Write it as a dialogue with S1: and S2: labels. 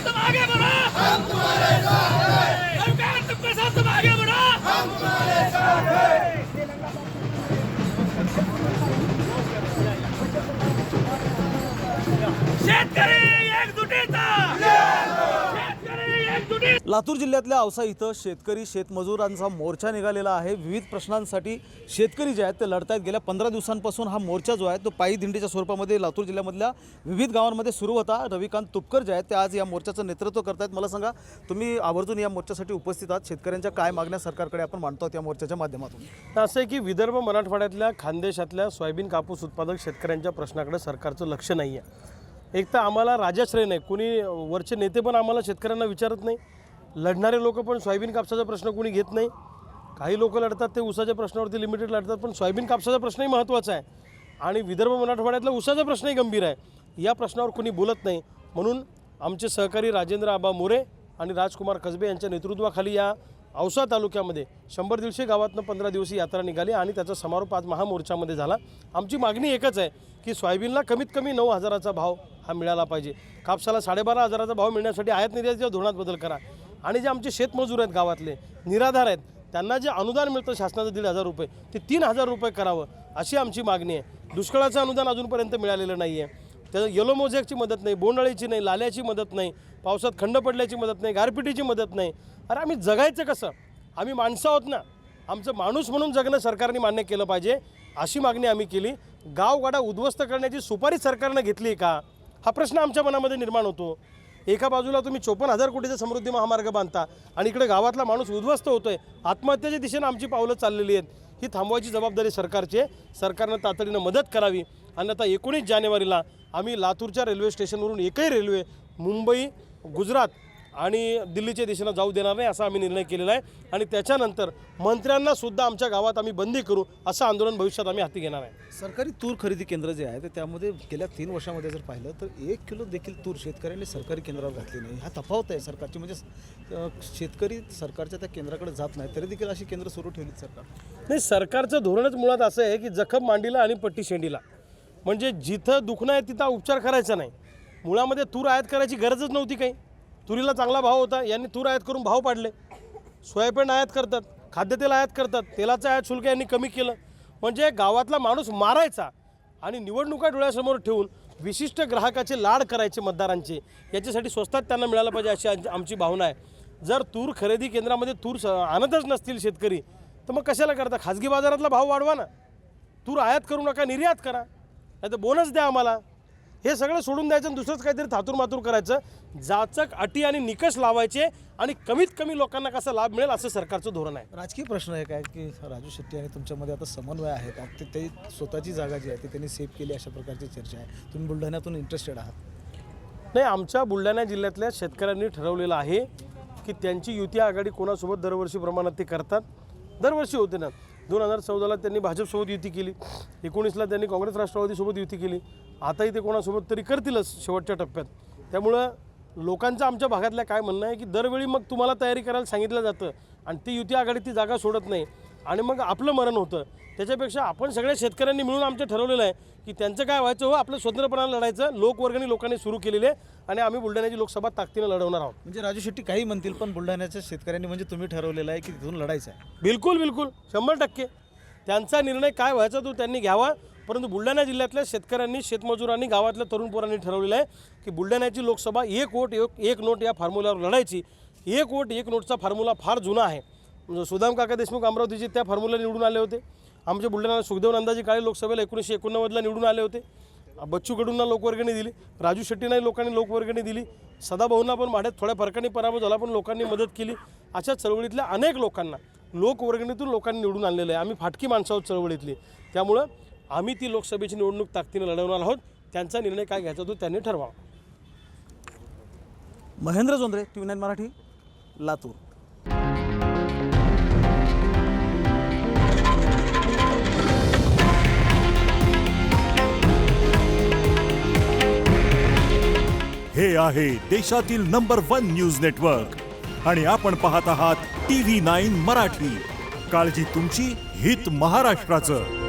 S1: तुम आगे बढ़ो, हम तुम्हारे साथ हैं। तुमके साथ, तुम आगे बढ़ो, हम तुम्हारे साथ हैं। शेतकरी एकजुटीचा, शेतकरी एकजुटी।
S2: लातूर जिल्ह्यातल्या औसा इथं शेतकरी शेतमजुरांचा मोर्चा निघालेला आहे। विविध प्रश्नांसाठी शेतकरी जे आहेत ते लढत आहेत। गेल्या 15 दिवसांपासून हा मोर्चा जो आहे तो पायी दिंडीच्या स्वरूपामध्ये लातूर जिल्ह्यामधल्या विविध गावांमध्ये सुरू होता। रविकांत तुपकर जे आहेत ते आज या मोर्चाचं नेतृत्व करतायत। मला सांगा, तुम्ही आवर्जून या मोर्चासाठी उपस्थित आहात। शेतकऱ्यांच्या काय मागण्या सरकारकडे आपण मांडतो या मोर्चाच्या माध्यमातून?
S3: असं आहे की विदर्भ मराठवाड्यातल्या खानदेशातल्या सोयाबीन कापूस उत्पादक शेतकऱ्यांच्या प्रश्नाकडे सरकारचं लक्ष नाही आहे। एक तर आम्हाला राजाश्रय नाही, कुणी वरचे नेते पण आम्हाला शेतकऱ्यांना विचारत नाही, लढणारे लोक पण सोयाबीन कापसाचा प्रश्न कोणी घेत नाही। काही लोक लढतात ते ऊसाच्या प्रश्नावरती लिमिटेड लढतात, पण सोयाबीन कापसाचा प्रश्नही महत्त्वाचा आहे आणि विदर्भ मराठवाड्यातला ऊसाचा प्रश्नही गंभीर आहे। या प्रश्नावर कोणी बोलत नाही, म्हणून आमचे सहकारी राजेंद्र आबा मोरे आणि राजकुमार कसबे यांच्या नेतृत्वाखाली या औसा तालुक्यामध्ये 100-150 गावातनं 15 दिवसीय यात्रा निघाली आणि त्याचा समारोप आज महामोर्चामध्ये झाला। आमची मागणी एकच आहे की सोयाबीनला कमीत कमी 9,000चा भाव हा मिळाला पाहिजे, कापसाला 12,500चा भाव मिळण्यासाठी आयात निर्यातीच्या धोरणात बदल करा आणि जे आमचे शेतमजूर आहेत गावातले निराधार आहेत त्यांना जे अनुदान मिळतं शासनाचं 1,500 रुपये ते 3,000 रुपये करावं अशी आमची मागणी आहे। दुष्काळाचं अनुदान अजूनपर्यंत मिळालेलं नाही आहे, त्याचं येलो मोझॅकची मदत नाही, बोंडअळीची नाही, लाल्याची मदत नाही, पावसात खंड पडल्याची मदत नाही, गारपिटीची मदत नाही। अरे आम्ही जगायचं कसं? आम्ही माणसं आहोत ना, आमचं माणूस म्हणून जगणं सरकारने मान्य केलं पाहिजे अशी मागणी आम्ही केली। गावगाडा उद्ध्वस्त करण्याची सुपारी सरकारनं घेतली का हा प्रश्न आमच्या मनामध्ये निर्माण होतो। एका बाजूला तुम्ही 54,000 कोटीचा समृद्धी महामार्ग बांधता आणि इकडे गावातला माणूस उद्ध्वस्त होतोय, आत्महत्येच्या दिशेनं आमची पावलं चाललेली आहेत। ही थांबवायची जबाबदारी सरकारची आहे, सरकारनं तातडीनं मदत करावी। अन्यथा 19 जानेवारीला आम्ही लातूरच्या रेल्वे स्टेशनवरून एकही रेल्वे मुंबई, गुजरात आणि दिल्लीच्या दिशेनं जाऊ देणार नाही असा आम्ही निर्णय केलेला आहे आणि त्याच्यानंतर मंत्र्यांना सुद्धा आमच्या गावात आम्ही बंदी करू असं आंदोलन भविष्यात आम्ही हाती घेणार आहे।
S2: सरकारी तूर खरेदी केंद्र जे आहे तर त्यामध्ये गेल्या 3 वर्षामध्ये जर पाहिलं तर 1 किलो देखील तूर शेतकऱ्यांनी सरकारी केंद्रावर घातली नाही। हा तफावत आहे सरकारची, म्हणजे शेतकरी सरकारच्या त्या केंद्राकडे जात नाही तरी देखील अशी केंद्र सुरू ठेवलीत सरकार।
S3: नाही, सरकारचं धोरणच मुळात असं आहे की जखम मांडीला आणि पट्टी शेंडीला, म्हणजे जिथं दुखणं आहे तिथं उपचार करायचा नाही। मुळामध्ये तूर आयात करायची गरजच नव्हती काही, तुरीला चांगला भाव होता, यांनी तूर आयात करून भाव पाडले। सोयाबीन आयात करतात, खाद्यतेल आयात करतात, तेलाचं आयात शुल्क यांनी कमी केलं, म्हणजे गावातला माणूस मारायचा आणि निवडणुका डोळ्यासमोर ठेवून विशिष्ट ग्राहकाचे लाड करायचे मतदारांचे, याच्यासाठी स्वस्तात त्यांना मिळालं पाहिजे अशी आमची भावना आहे। जर तूर खरेदी केंद्रामध्ये तूर आणतच नसतील शेतकरी तर मग कशाला करता? खाजगी बाजारातला भाव वाढवा ना, तूर आयात करू नका, निर्यात करा, नाही तर बोनस द्या आम्हाला। हे सगळं सोडून द्यायचं आणि दुसरंच काहीतरी थातूर करायचं, जाचक अटी आणि निकष लावायचे आणि कमीत कमी लोकांना कसा लाभ मिळेल असं सरकारचं धोरण आहे।
S2: राजकीय प्रश्न आहे काय की राजू शेट्टी आणि तुमच्यामध्ये आता समन्वय आहे का? ते स्वतःची जागा जी आहे ती त्यांनी सेव्ह केली अशा प्रकारची चर्चा आहे, तुम्ही बुलढाण्यातून इंटरेस्टेड आहात?
S3: नाही, आमच्या बुलढाणा जिल्ह्यातल्या शेतकऱ्यांनी ठरवलेलं आहे की त्यांची युती आघाडी कोणासोबत दरवर्षी प्रमाणात ते करतात। दरवर्षी होते ना, 2014ला त्यांनी भाजपसोबत युती केली, 19ला त्यांनी काँग्रेस राष्ट्रवादीसोबत युती केली, आताही ते कोणासोबत तरी करतीलच शेवटच्या टप्प्यात। त्यामुळं लोकांचं आमच्या भागातल्या काय म्हणणं आहे की दरवेळी मग तुम्हाला तयारी करायला सांगितलं जातं आणि ती युती आघाडी ती जागा सोडत नाही आणि मग आपलं मरण होतं। त्याच्यापेक्षा आपण सगळ्या शेतकऱ्यांनी मिळून आमचं ठरवलेलं आहे की त्यांचं काय व्हायचं हो, आपलं स्वतंत्रपणाला लढायचं। लोकवर्गणी लोकांनी सुरू केलेली आहे आणि आम्ही बुलढाण्याची लोकसभा ताकदीनं लढवणार आहोत।
S2: म्हणजे राजू शेट्टी काही म्हणतील पण बुलढाण्याच्या शेतकऱ्यांनी म्हणजे तुम्ही ठरवलेलं आहे की तिथून लढायचं आहे?
S3: बिलकुल 100% त्यांचा निर्णय काय व्हायचा तो त्यांनी घ्यावा, परंतु बुलढाणा जिल्ह्यातल्या शेतकऱ्यांनी, शेतमजुरांनी, गावातल्या तरुण पोरांनी ठरवलेलं आहे की बुलढाण्याची लोकसभा 1 वोट 1 नोट या फॉर्म्युल्यावर लढायची। 1 वोट 1 नोटचा फॉर्म्युला फार जुना आहे, म्हणजे सुदाम काका देशमुख अमरावतीचे त्या फॉर्म्युला निवडून आले होते। आमच्या बुलढाण्याला सुखदेव नंदाजी काळे लोकसभेला 1989ला निवडून आले होते। बच्चू कडूंना लोकवर्गणी दिली, राजू शेट्टींनाही लोकांनी लोकवर्गणी दिली, सदाभाऊंना पण माढ्यात थोड्या फरकाने पराभव झाला पण लोकांनी मदत केली। अशा चळवळीतल्या अनेक लोकांना लोकवर्गणीतून लोकांनी निवडून आणलेलं आहे। आम्ही फाटकी माणसं आहोत चळवळीतली, त्यामुळं आम्ही ती लोकसभेची निवडणूक ताकदीनं लढवणार आहोत। त्यांचा निर्णय काय घ्यायचा तो त्यांनी ठरवावा।
S2: महेंद्र जोंद्रे, TV9 मराठी, लातूर।
S4: हे आहे देशातील नंबर 1 न्यूज नेटवर्क आणि आपण पाहत आहात TV9 मराठी। काळजी तुमची, हित महाराष्ट्राचं।